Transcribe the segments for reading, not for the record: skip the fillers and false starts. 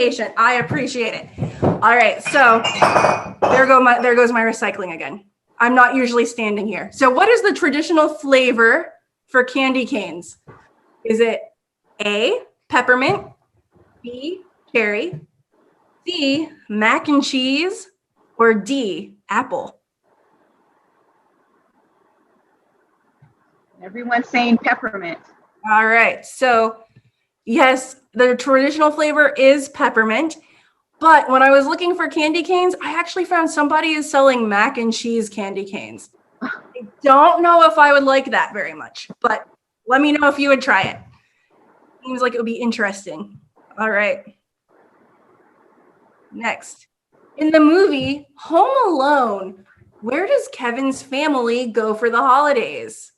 patient. I appreciate it. All right, so there goes my recycling again. I'm not usually standing here. So what is the traditional flavor for candy canes? Is it A, peppermint, B, cherry, C, mac and cheese, or D, apple? Everyone's saying peppermint. All right, so yes, the traditional flavor is peppermint, but when I was looking for candy canes, I actually found somebody is selling mac and cheese candy canes. I don't know if I would like that very much, but let me know if you would try it. Seems like it would be interesting. All right. Next, in the movie Home Alone, where does Kevin's family go for the holidays?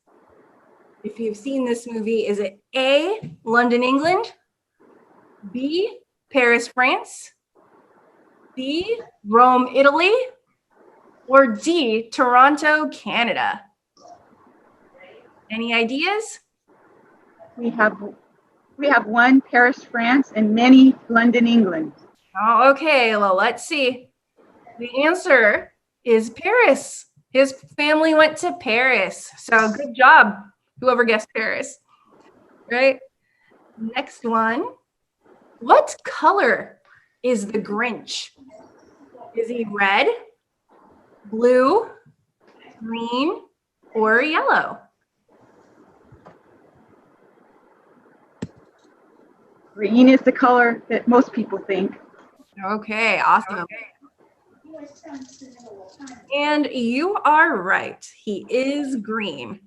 If you've seen this movie, is it A, London, England, B, Paris, France, C, Rome, Italy, or D, Toronto, Canada? Any ideas? We have one Paris, France, and many London, England. Oh, okay, well, let's see. The answer is Paris. His family went to Paris. So good job, whoever guessed Paris. Right? Next one. What color is the Grinch? Is he red, blue, green, or yellow? Green is the color that most people think. Okay, awesome. And you are right. He is green.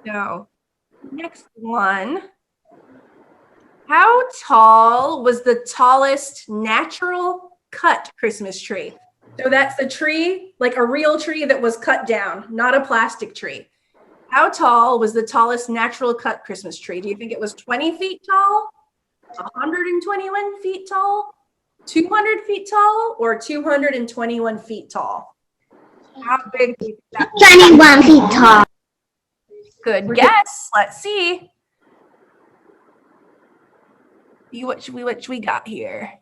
So, next one. How tall was the tallest natural cut Christmas tree? So that's the tree, like a real tree that was cut down, not a plastic tree. How tall was the tallest natural cut Christmas tree? Do you think it was 20 feet tall, 121 feet tall, 200 feet tall, or 221 feet tall? How big do you think that was? 21 feet tall. Good guess. Let's see. What we got here?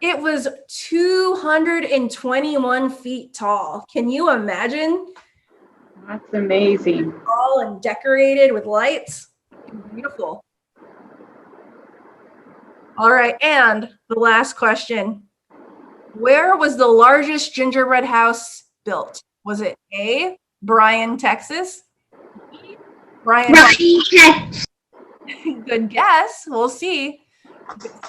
It was 221 feet tall. Can you imagine? That's amazing. Tall and decorated with lights. Beautiful. All right, and the last question. Where was the largest gingerbread house built? Was it A, Bryan, Texas? B, Bryan, good guess. We'll see.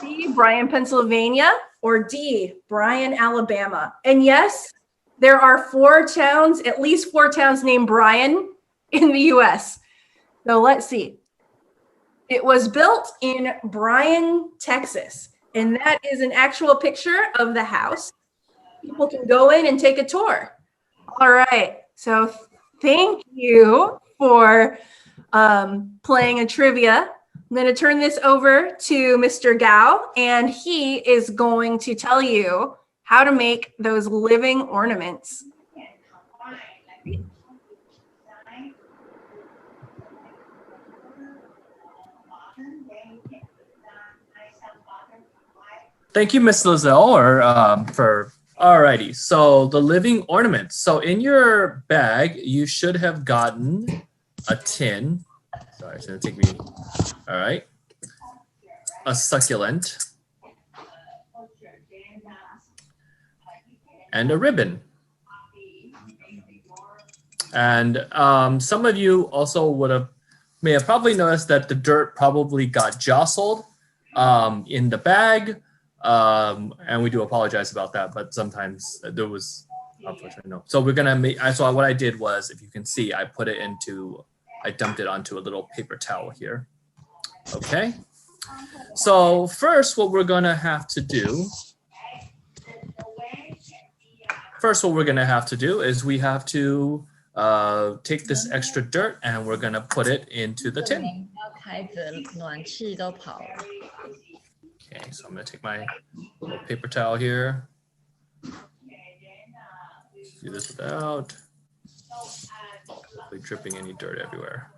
C, Bryan, Pennsylvania, or D, Bryan, Alabama. And yes, there are at least four towns named Bryan in the US. So let's see. It was built in Bryan, Texas. And that is an actual picture of the house. People can go in and take a tour. All right. So thank you for playing a trivia. I'm going to turn this over to Mr. Gao, and he is going to tell you how to make those living ornaments. Thank you, Ms. Lozelle, for alrighty. So the living ornaments. So in your bag, you should have gotten a tin. Sorry, it's gonna take me. All right. A succulent. And a ribbon. And some of you also may have probably noticed that the dirt probably got jostled in the bag. And we do apologize about that, but sometimes there was unfortunately no. So we're gonna make. So what I did was, if you can see, I dumped it onto a little paper towel here. Okay. So first, what we're gonna have to do. Is we have to take this extra dirt and we're gonna put it into the tin. Okay, so I'm gonna take my little paper towel here. Do this without hopefully dripping any dirt everywhere.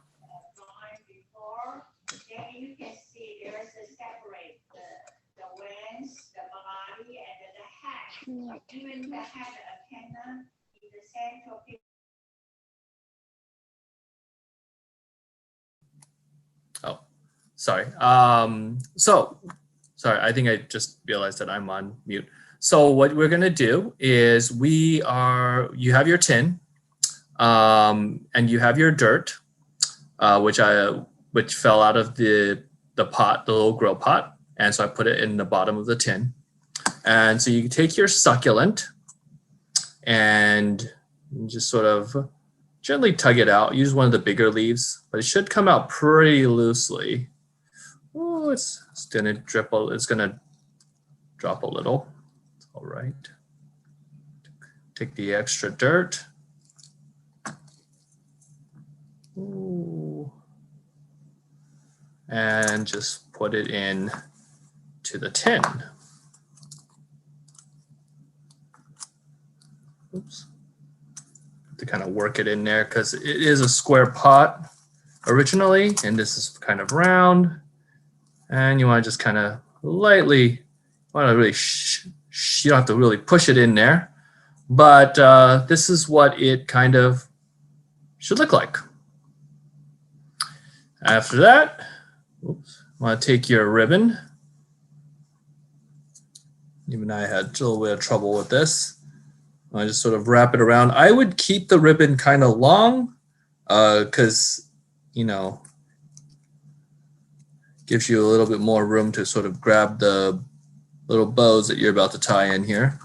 Oh, sorry. Sorry, I think I just realized that I'm on mute. So what we're gonna do is you have your tin, and you have your dirt, which fell out of the pot, the little grow pot, and so I put it in the bottom of the tin. And so you take your succulent and you just sort of gently tug it out. Use one of the bigger leaves, but it should come out pretty loosely. Oh, it's gonna drip. It's gonna drop a little. All right. Take the extra dirt. Ooh. And just put it in to the tin. Oops. To kind of work it in there because it is a square pot originally, and this is kind of round. And you want to just kind of lightly, you don't have to really push it in there, but this is what it kind of should look like. After that, oops, want to take your ribbon. Even I had a little bit of trouble with this. I just sort of wrap it around. I would keep the ribbon kind of long because, you know, gives you a little bit more room to sort of grab the little bows that you're about to tie in here.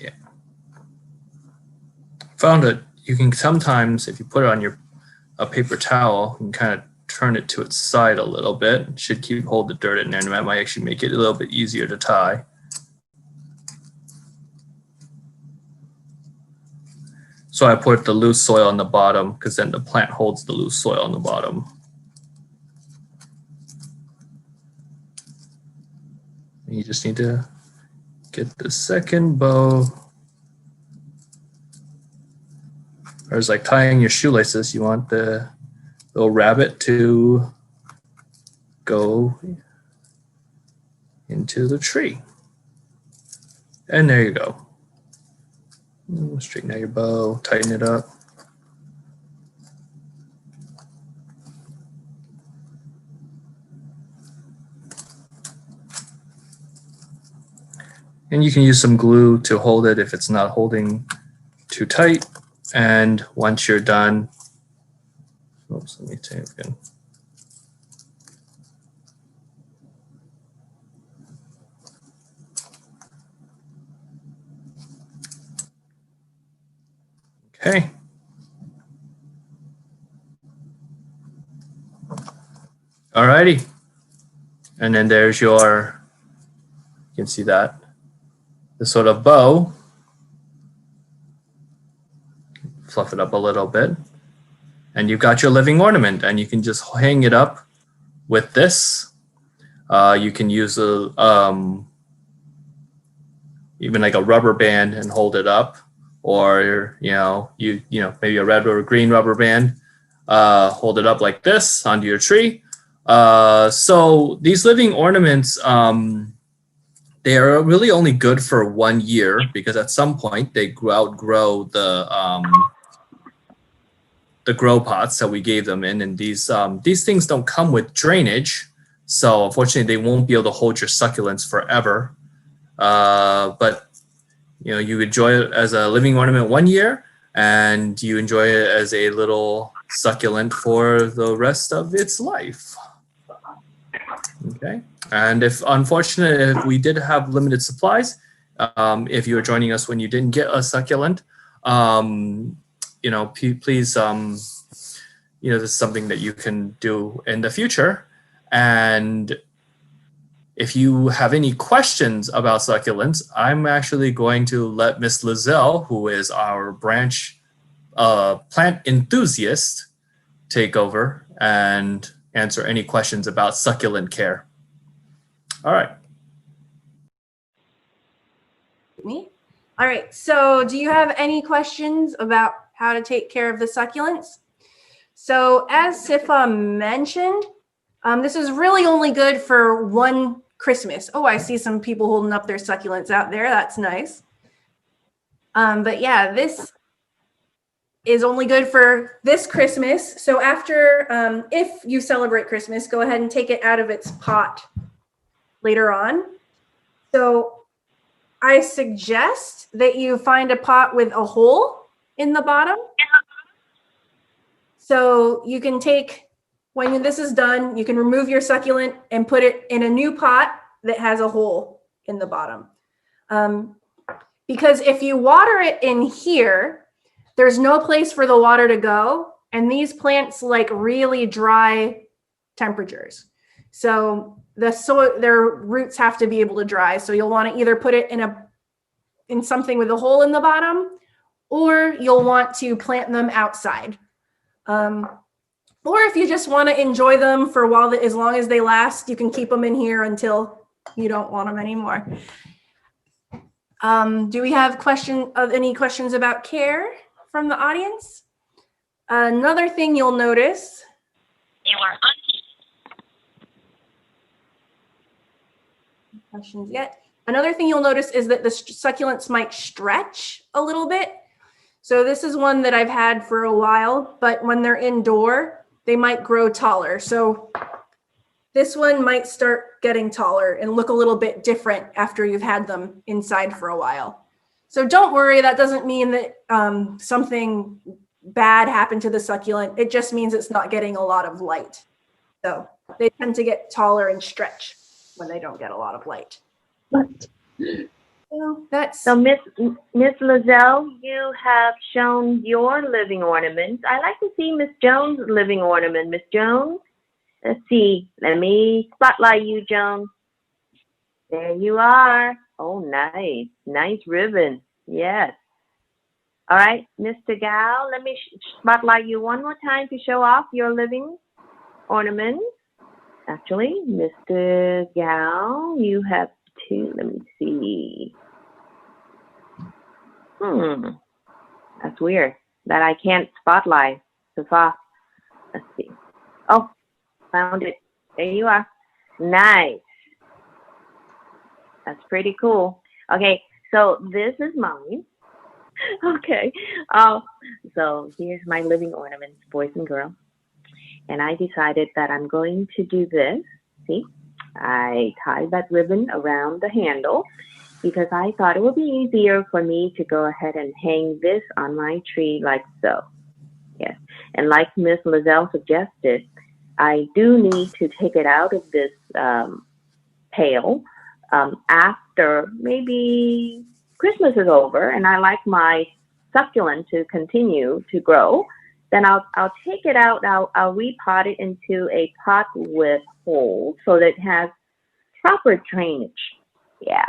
Yeah. Found that you can sometimes, if you put it on a paper towel, you can kind of turn it to its side a little bit. It should hold the dirt in there, and that might actually make it a little bit easier to tie. So I put the loose soil on the bottom because then the plant holds the loose soil on the bottom. And you just need to get the second bow. Or it's like tying your shoelaces. You want the little rabbit to go into the tree. And there you go. Straighten out your bow, tighten it up. And you can use some glue to hold it if it's not holding too tight. And once you're done, oops, let me take it again. Okay. Alrighty. And then there's your, you can see that, the sort of bow. Fluff it up a little bit. And you've got your living ornament, and you can just hang it up with this. You can use even like a rubber band and hold it up, or maybe a red or green rubber band. Hold it up like this onto your tree. So these living ornaments, they are really only good for 1 year because at some point they outgrow the grow pots that we gave them in, and these things don't come with drainage, so unfortunately they won't be able to hold your succulents forever. But you enjoy it as a living ornament 1 year, and you enjoy it as a little succulent for the rest of its life. Okay, and if we did have limited supplies, if you were joining us when you didn't get a succulent, please, this is something that you can do in the future. And if you have any questions about succulents, I'm actually going to let Miss Lizelle, who is our branch plant enthusiast take over and answer any questions about succulent care. All right. Me? All right. So do you have any questions about how to take care of the succulents? So as Sifa mentioned, this is really only good for one Christmas. Oh, I see some people holding up their succulents out there. That's nice. But yeah, this is only good for this Christmas. So after, if you celebrate Christmas, go ahead and take it out of its pot later on. So I suggest that you find a pot with a hole in the bottom. So you can take, when this is done, you can remove your succulent and put it in a new pot that has a hole in the bottom. Because if you water it in here, there's no place for the water to go. And these plants like really dry temperatures. So their roots have to be able to dry. So you'll want to either put it in something with a hole in the bottom, or you'll want to plant them outside. Or if you just want to enjoy them for a while, as long as they last, you can keep them in here until you don't want them anymore. Do we have any questions about care from the audience? Another thing you'll notice. Questions yet? Another thing you'll notice is that the succulents might stretch a little bit. So this is one that I've had for a while, but when they're indoor, they might grow taller. So this one might start getting taller and look a little bit different after you've had them inside for a while. So don't worry, that doesn't mean that something bad happened to the succulent. It just means it's not getting a lot of light. So they tend to get taller and stretch when they don't get a lot of light. So Miss Lizelle, you have shown your living ornaments. I like to see Miss Jones' living ornament. Miss Jones, let's see. Let me spotlight you, Jones. There you are. Oh, nice. Nice ribbon. Yes. All right, Mr. Gal, let me spotlight you one more time to show off your living ornament. Actually, Mr. Gal, you have two. Let me see. That's weird that I can't spotlight so far. Let's see. Oh, found it. There you are. Nice. That's pretty cool. Okay, so this is mine. Okay. So here's my living ornaments, boys and girls. And I decided that I'm going to do this. See, I tied that ribbon around the handle because I thought it would be easier for me to go ahead and hang this on my tree like so. Yes. And like Miss Lizelle suggested, I do need to take it out of this pail after maybe Christmas is over and I like my succulent to continue to grow. Then I'll take it out. I'll repot it into a pot with holes so that it has proper drainage. Yeah.